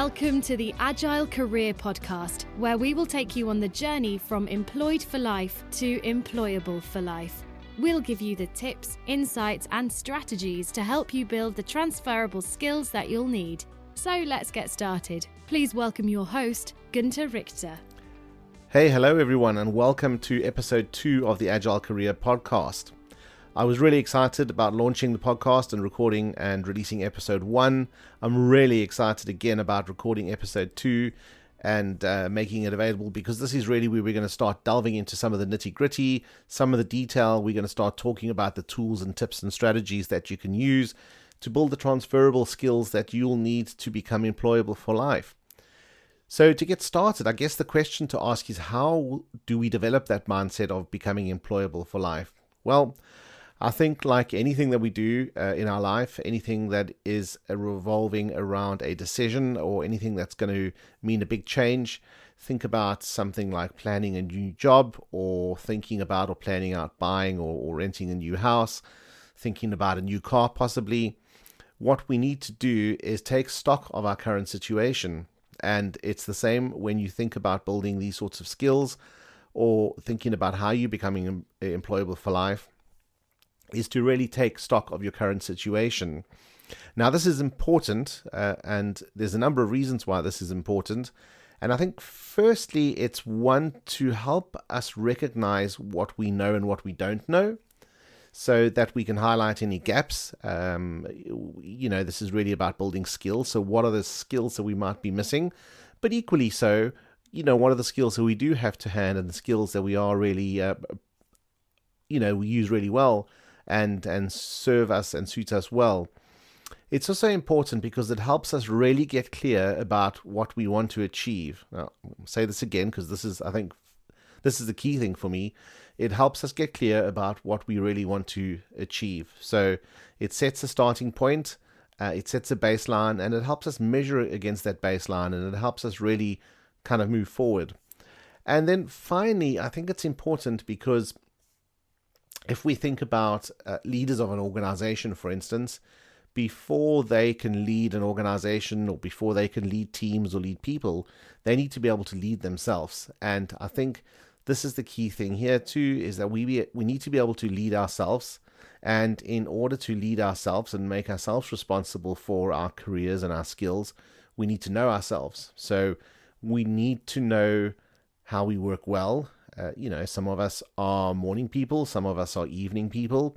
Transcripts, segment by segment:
Welcome to the Agile Career Podcast, where we will take you on the journey from employed for life to employable for life. We'll give you the tips, insights, and strategies to help you build the transferable skills that you'll need. So let's get started. Please welcome your host, Günther Richter. Hey, hello everyone, and welcome to episode 2 of the Agile Career Podcast. I was really excited about launching the podcast and recording and releasing episode 1. I'm really excited again about recording episode 2 and making it available, because this is really where we're going to start delving into some of the nitty-gritty, some of the detail. We're going to start talking about the tools and tips and strategies that you can use to build the transferable skills that you'll need to become employable for life. So to get started, I guess the question to ask is, how do we develop that mindset of becoming employable for life? Well, I think like anything that we do in our life, anything that is revolving around a decision or anything that's going to mean a big change, think about something like planning a new job, or thinking about or planning out buying or renting a new house, thinking about a new car possibly. What we need to do is take stock of our current situation. And it's the same when you think about building these sorts of skills or thinking about how you're becoming employable for life, is to really take stock of your current situation. Now, this is important, and there's a number of reasons why this is important. And I think firstly, it's one, to help us recognize what we know and what we don't know, so that we can highlight any gaps. This is really about building skills. So what are the skills that we might be missing? But equally so, what are the skills that we do have to hand, and the skills that we are really, we use really well and serve us and suit us well. It's also important because it helps us really get clear about what we want to achieve. Now, I'll say this again, because this is the key thing for me. It helps us get clear about what we really want to achieve. So it sets a starting point, it sets a baseline, and it helps us measure against that baseline, and it helps us really kind of move forward. And then finally, I think it's important because if we think about leaders of an organization, for instance, before they can lead an organization or before they can lead teams or lead people, they need to be able to lead themselves. And I think this is the key thing here too, is that we need to be able to lead ourselves. And in order to lead ourselves and make ourselves responsible for our careers and our skills, we need to know ourselves. So we need to know how we work well. Some of us are morning people, some of us are evening people,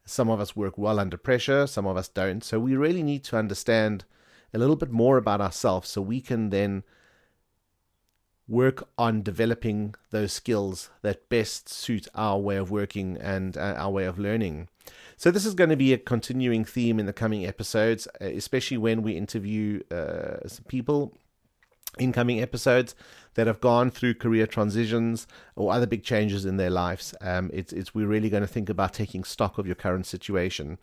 some of us work well under pressure, some of us don't. So we really need to understand a little bit more about ourselves, so we can then work on developing those skills that best suit our way of working and our way of learning. So this is going to be a continuing theme in the coming episodes, especially when we interview some people in coming episodes that have gone through career transitions or other big changes in their lives. We're really going to think about taking stock of your current situation.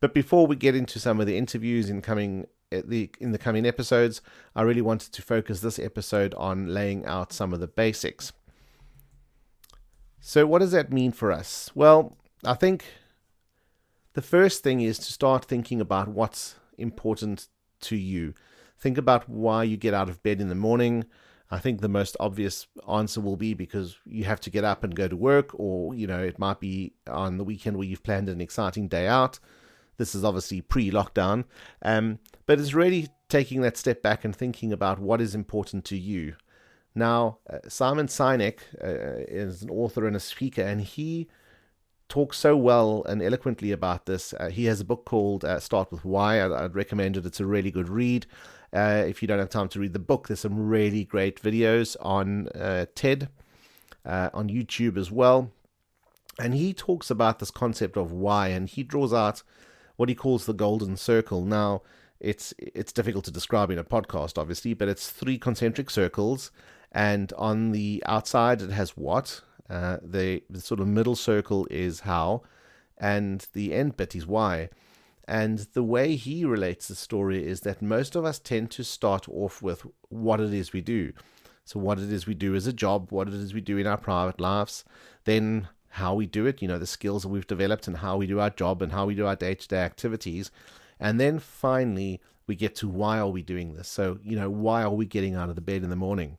But before we get into some of the interviews in the coming episodes, I really wanted to focus this episode on laying out some of the basics. So what does that mean for us? Well, I think the first thing is to start thinking about what's important to you. Think about why you get out of bed in the morning. I think the most obvious answer will be because you have to get up and go to work, or, it might be on the weekend where you've planned an exciting day out. This is obviously pre-lockdown, but it's really taking that step back and thinking about what is important to you. Now, Simon Sinek is an author and a speaker, and he talks so well and eloquently about this. He has a book called Start With Why. I'd recommend it. It's a really good read. If you don't have time to read the book, there's some really great videos on TED, on YouTube as well. And he talks about this concept of why, and he draws out what he calls the golden circle. Now, it's difficult to describe in a podcast, obviously, but it's 3 concentric circles, and on the outside it has what, the sort of middle circle is how, and the end bit is why. And the way he relates the story is that most of us tend to start off with what it is we do. So what it is we do as a job, what it is we do in our private lives, then how we do it, the skills that we've developed and how we do our job and how we do our day-to-day activities. And then finally, we get to why are we doing this? So, why are we getting out of the bed in the morning?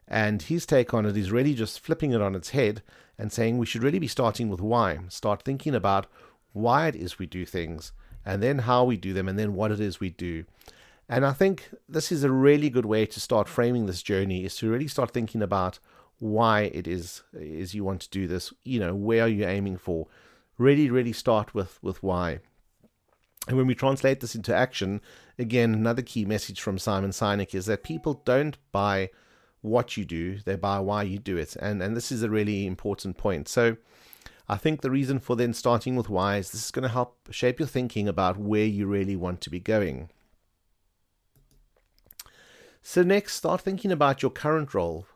And his take on it is really just flipping it on its head and saying we should really be starting with why. Start thinking about why it is we do things, and then how we do them, and then what it is we do. And I think this is a really good way to start framing this journey, is to really start thinking about why it is you want to do this. Where are you aiming for? Really start with why. And when we translate this into action, again, another key message from Simon Sinek is that people don't buy what you do, they buy why you do it. And this is a really important point. So I think the reason for then starting with why is this is going to help shape your thinking about where you really want to be going. So next, start thinking about your current role.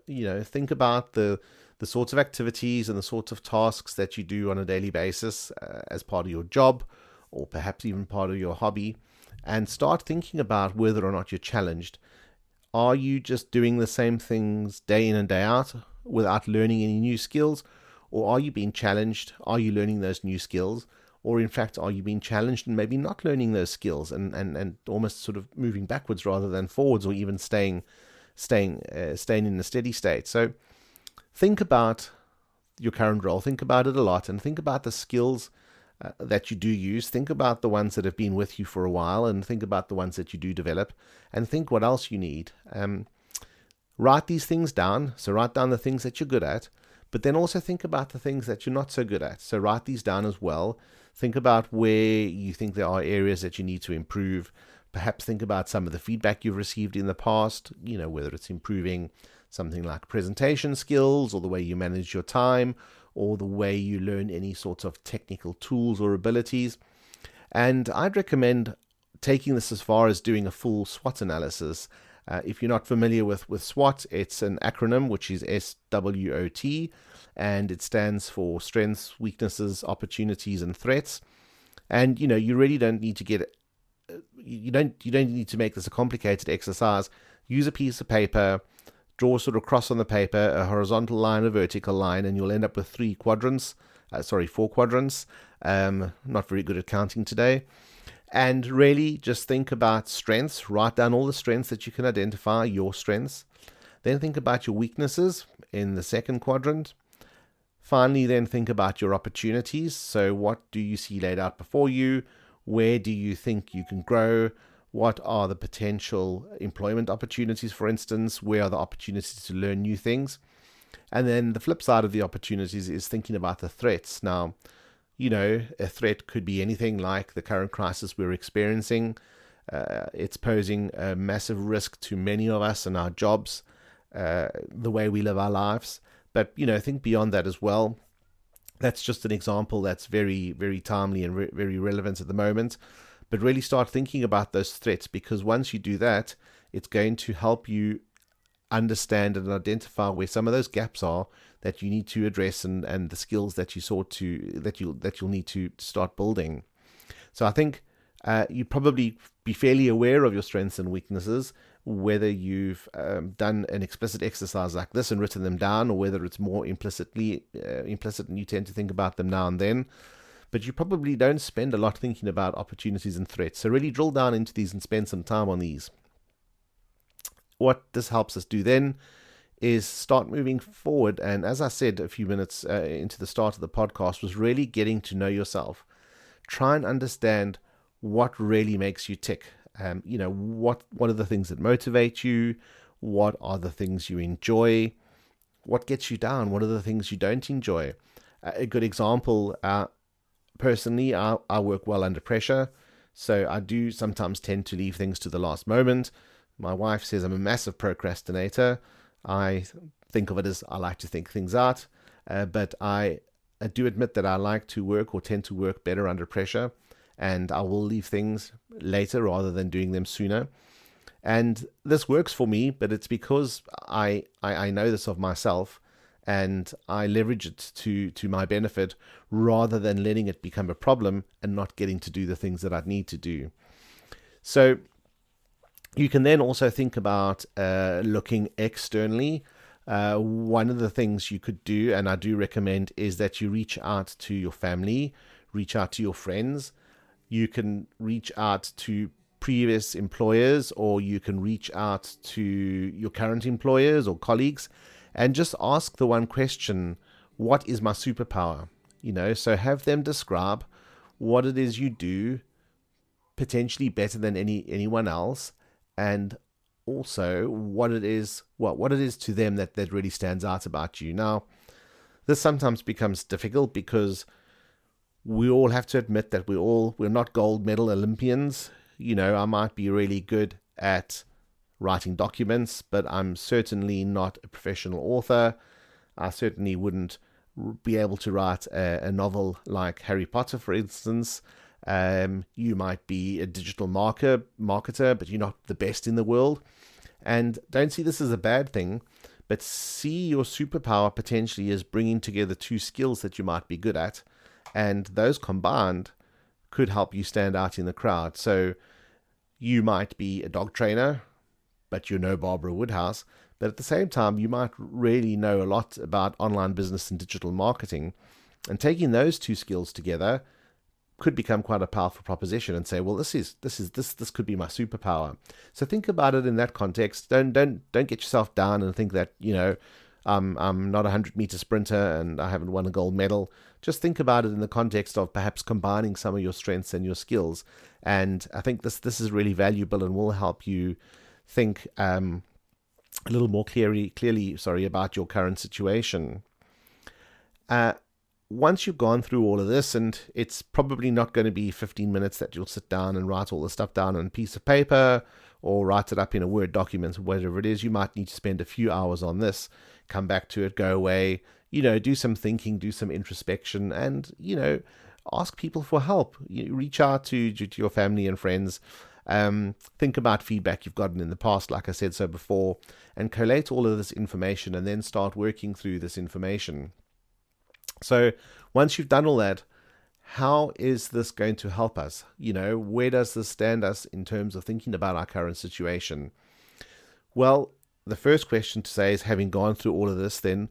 Think about the sorts of activities and the sorts of tasks that you do on a daily basis as part of your job, or perhaps even part of your hobby, and start thinking about whether or not you're challenged. Are you just doing the same things day in and day out without learning any new skills? Or are you being challenged? Are you learning those new skills? Or in fact, are you being challenged and maybe not learning those skills and almost sort of moving backwards rather than forwards, or even staying in a steady state? So think about your current role, think about it a lot, and think about the skills that you do use. Think about the ones that have been with you for a while, and think about the ones that you do develop, and think what else you need. Write these things down. So write down the things that you're good at, but then also think about the things that you're not so good at. So write these down as well. Think about where you think there are areas that you need to improve. Perhaps think about some of the feedback you've received in the past, whether it's improving something like presentation skills, or the way you manage your time, or the way you learn any sorts of technical tools or abilities. And I'd recommend taking this as far as doing a full SWOT analysis. If you're not familiar with SWOT, it's an acronym which is SWOT, and it stands for strengths, weaknesses, opportunities, and threats. And you really don't need to you don't need to make this a complicated exercise. Use a piece of paper, draw a sort of cross on the paper, a horizontal line, a vertical line, and you'll end up with 4 quadrants. Not very good at counting today. And really just think about strengths. Write down all the strengths that you can identify, your strengths. Then think about your weaknesses in the 2nd quadrant. Finally, then think about your opportunities. So what do you see laid out before you? Where do you think you can grow? What are the potential employment opportunities, for instance? Where are the opportunities to learn new things? And then the flip side of the opportunities is thinking about the threats. Now, a threat could be anything like the current crisis we're experiencing. It's posing a massive risk to many of us and our jobs, the way we live our lives. But, think beyond that as well. That's just an example that's very, very timely and very relevant at the moment. But really start thinking about those threats, because once you do that, it's going to help you understand and identify where some of those gaps are that you need to address, and the skills that you'll need to start building. So I think you probably be fairly aware of your strengths and weaknesses, whether you've done an explicit exercise like this and written them down, or whether it's more implicit and you tend to think about them now and then. But you probably don't spend a lot thinking about opportunities and threats. So really drill down into these and spend some time on these. What this helps us do then is start moving forward. And as I said a few minutes into the start of the podcast, was really getting to know yourself. Try and understand what really makes you tick. What are the things that motivate you? What are the things you enjoy? What gets you down? What are the things you don't enjoy? A good example, personally, I work well under pressure. So I do sometimes tend to leave things to the last moment. My wife says I'm a massive procrastinator. I think of it as I like to think things out. But I do admit that I like to work, or tend to work better under pressure. And I will leave things later rather than doing them sooner. And this works for me, but it's because I know this of myself, and I leverage it to my benefit rather than letting it become a problem and not getting to do the things that I need to do. So you can then also think about looking externally. One of the things you could do, and I do recommend, is that you reach out to your family, reach out to your friends. You can reach out to previous employers, or you can reach out to your current employers or colleagues and just ask the one question: what is my superpower? So have them describe what it is you do potentially better than anyone else, and also what it is to them that really stands out about you. Now, this sometimes becomes difficult because we all have to admit that we're not gold medal Olympians. I might be really good at writing documents, but I'm certainly not a professional author. I certainly wouldn't be able to write a novel like Harry Potter, for instance. You might be a digital marketer, but you're not the best in the world. And don't see this as a bad thing, but see your superpower potentially as bringing together two skills that you might be good at, and those combined could help you stand out in the crowd. So you might be a dog trainer, but you're no Barbara Woodhouse. But at the same time, you might really know a lot about online business and digital marketing. And taking those two skills together could become quite a powerful proposition and say, well, this could be my superpower. So think about it in that context. Don't get yourself down and think that, I'm not a 100-meter sprinter and I haven't won a gold medal. Just think about it in the context of perhaps combining some of your strengths and your skills. And I think this is really valuable and will help you think a little more clearly about your current situation. Once you've gone through all of this, and it's probably not going to be 15 minutes that you'll sit down and write all the stuff down on a piece of paper or write it up in a Word document or whatever it is, you might need to spend a few hours on this, come back to it, go away, do some thinking, do some introspection, and, ask people for help. Reach out to your family and friends. Think about feedback you've gotten in the past, like I said so before, and collate all of this information and then start working through this information. So once you've done all that, how is this going to help us? Where does this stand us in terms of thinking about our current situation? Well, the first question to say is, having gone through all of this, then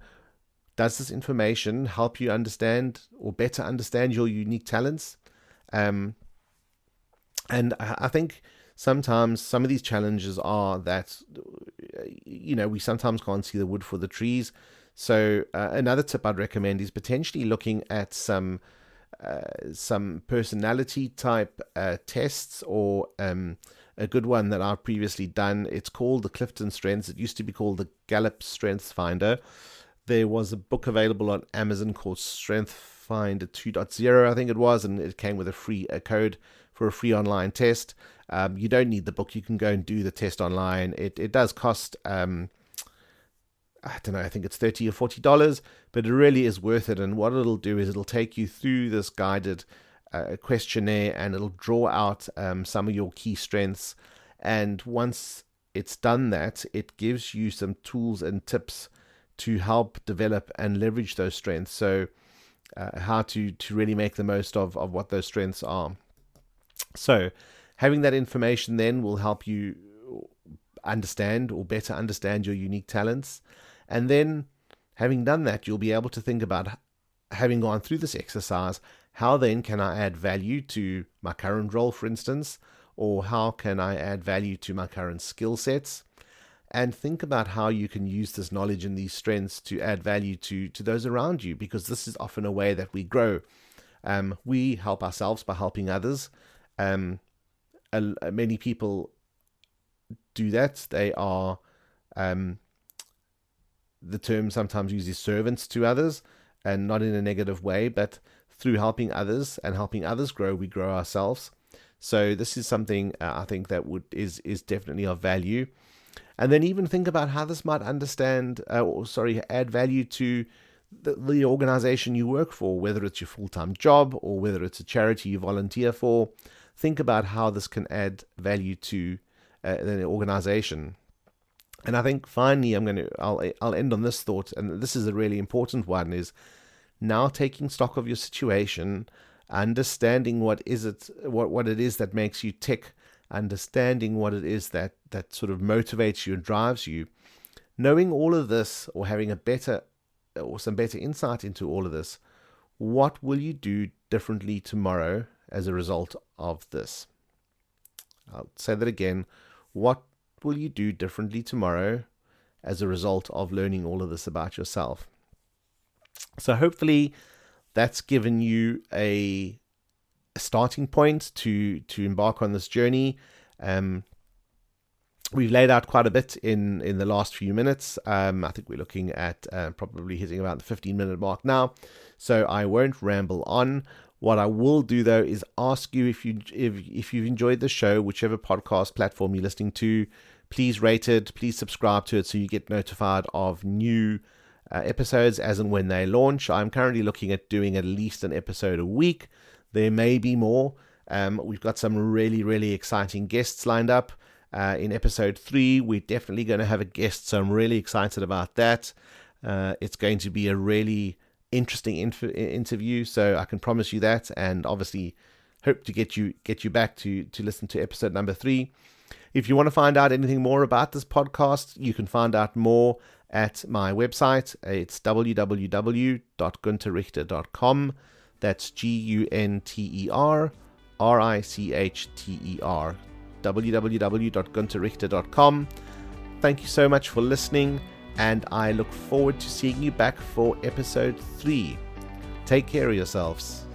does this information help you understand or better understand your unique talents? And I think sometimes some of these challenges are that, we sometimes can't see the wood for the trees. So another tip I'd recommend is potentially looking at some personality type tests, or a good one that I've previously done. It's called the Clifton Strengths. It used to be called the Gallup Strengths Finder. There was a book available on Amazon called Strength Finder 2.0, I think it was, and it came with a code for a free online test. You don't need the book. You can go and do the test online. It does cost, I don't know, I think it's $30 or $40, but it really is worth it. And what it'll do is it'll take you through this guided questionnaire, and it'll draw out some of your key strengths. And once it's done that, it gives you some tools and tips to help develop and leverage those strengths. So how to really make the most of what those strengths are. So having that information then will help you understand or better understand your unique talents. And then having done that, you'll be able to think about, having gone through this exercise, how then can I add value to my current role, for instance, or how can I add value to my current skill sets? And think about how you can use this knowledge and these strengths to add value to those around you, because this is often a way that we grow. We help ourselves by helping others. Many people do that. They are, the term sometimes uses servants to others, and not in a negative way, but through helping others and helping others grow, we grow ourselves. So this is something I think that is definitely of value. And then even think about how this might add value to the organization you work for, whether it's your full-time job or whether it's a charity you volunteer for. Think about how this can add value to the organization. And I think finally, I'll end on this thought, and this is a really important one, is now taking stock of your situation, understanding what it is that makes you tick, understanding what it is that sort of motivates you and drives you. Knowing all of this, or having some better insight into all of this, what will you do differently tomorrow as a result of this? I'll say that again. What will you do differently tomorrow as a result of learning all of this about yourself? So hopefully that's given you a starting point to embark on this journey. We've laid out quite a bit in the last few minutes. I think we're looking at probably hitting about the 15-minute mark now, so I won't ramble on. What I will do, though, is ask you if you've enjoyed the show, whichever podcast platform you're listening to, please rate it, please subscribe to it so you get notified of new episodes as and when they launch. I'm currently looking at doing at least an episode a week. There may be more. We've got some really, really exciting guests lined up. In episode 3, we're definitely going to have a guest, so I'm really excited about that. It's going to be a really interesting interview, so I can promise you that, and obviously hope to get you back to listen to episode number 3. If you want to find out anything more about this podcast, you can find out more at my website. It's www.gunterrichter.com. That's GUNTERRICHTER. www.gunterrichter.com. Thank you so much for listening, and I look forward to seeing you back for episode 3. Take care of yourselves.